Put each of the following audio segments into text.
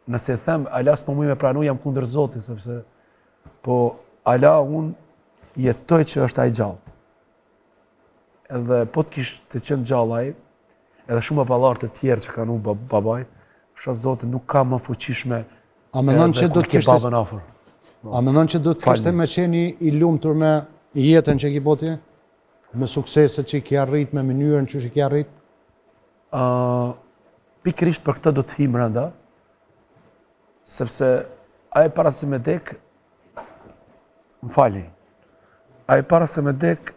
nëse them, ala s'po muj me pranu, jam kundër Zotit, sepse, po, ala unë jetoj që është ai gjallë. Edhe po të kishë të qenë gjallë ai, edhe shumë baballarë të tjerë që kanë unë babajt, fsha Zotit nuk ka më fuqishme A mendon që do të kishte babën afër. A mendon që do të kishte me qeni i lumtur me jetën që ki boti? Me sukseset që i ki arrit, me mënyrën që i ki arrit? Pikërisht për këtë do të hi brenda, sepse ai para se me dek, më fali, ai para se me dek,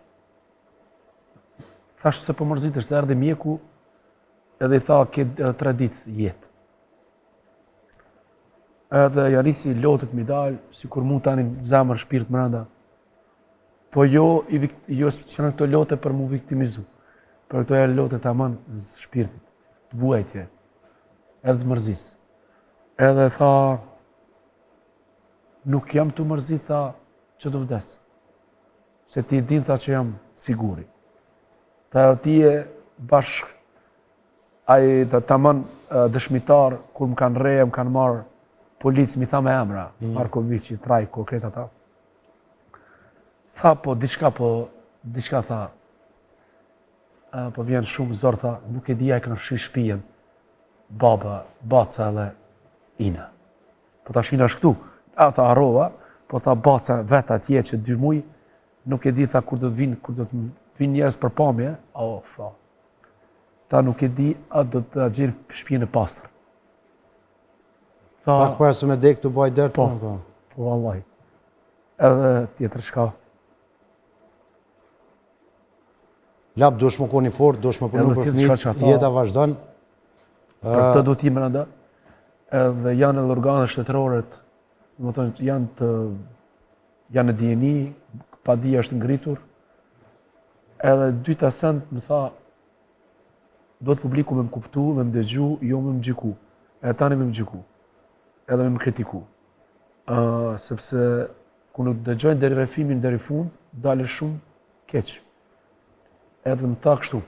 thashtë se po mërzitër, se erdhi mjeku, edhe i tha, ke 3 ditë jetë. Edhe janisi lotët mi dalë, si kur mu tani zemër shpirt mrenda. Po jo që në këto lote për mu viktimizu. Për këto e lote të aman shpirtit, të vuajtje, edhe të mërzis. Edhe tha, nuk jam të mërzit, tha, që të vdes. Se ti din, tha, që jam siguri. Tha, ti e bashk, ai të aman dëshmitar, kur më kanë reje, më kanë marë policë, mi tha me emra, Markovici, Trajko, kreta ta. Tha, po, diçka tha, po vjen shumë zorë, tha, nuk e dija e kanë shi shpijen, baba, baca edhe ina. Po ta shina shkëtu, tha arrova, po tha baca vetë atje që 2 muj, nuk e di, tha, kur do të vinë njerëz për pamje, tha, nuk e di, a do të gjerë shpijen e pastër. Pak për se me dek të baj dërë? Po, vallaj. Edhe tjetër shka. Lap, do shmë koni fort, do shmë punu për fëmijët, jeta vazhdon. Për këtë do t'im rënda. Edhe janë edhe organet shtetëroret, më thënë, janë në DNI, pa dhja është ngritur. Edhe dyta send më tha, do të publiku me më kuptu, me më dëgju, jo me më gjiku. E tani me më gjiku. Edhe me më kritiku. Sepse, ku nuk dëgjojnë deri refimin, deri fund, dalë shumë keq. Edhe më tha kështu.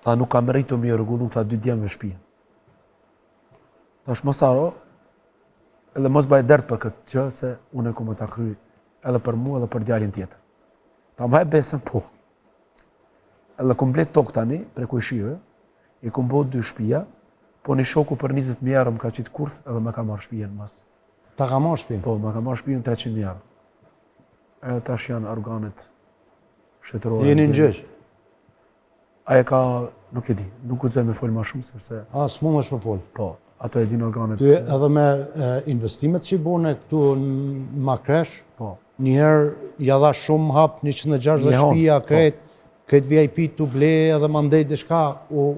Tha, nuk kam rritu me rregullu, tha 2 djemë me shpijen. Thash, mos haro, edhe mos baj dert për këtë gjë, se unë e ku më ta kryj, edhe për mu, edhe për djalin tjetër. Ta më haj besën, po. Edhe komplet tokë tani, pre kujshive, i kum bot 2 shtëpia, po një shoku për 20.000 euro më ka qitë kurth edhe më ka marrë shtëpinë mas. Ta ka marrë shtëpinë? Po, më ka marrë shtëpinë 300.000 euro. Edhe tash janë organet shtetërore. Jeni në gjyq? Aja ka, nuk e di, nuk guxoj me fol më shumë sepse. S'mund është me fol. Po, ato e din organet. Ty edhe me investimet që i bone këtu në Makresh, po. Njëherë ja dha shumë hap 160 shtëpia, këtë VIP të ble edhe mandej diçka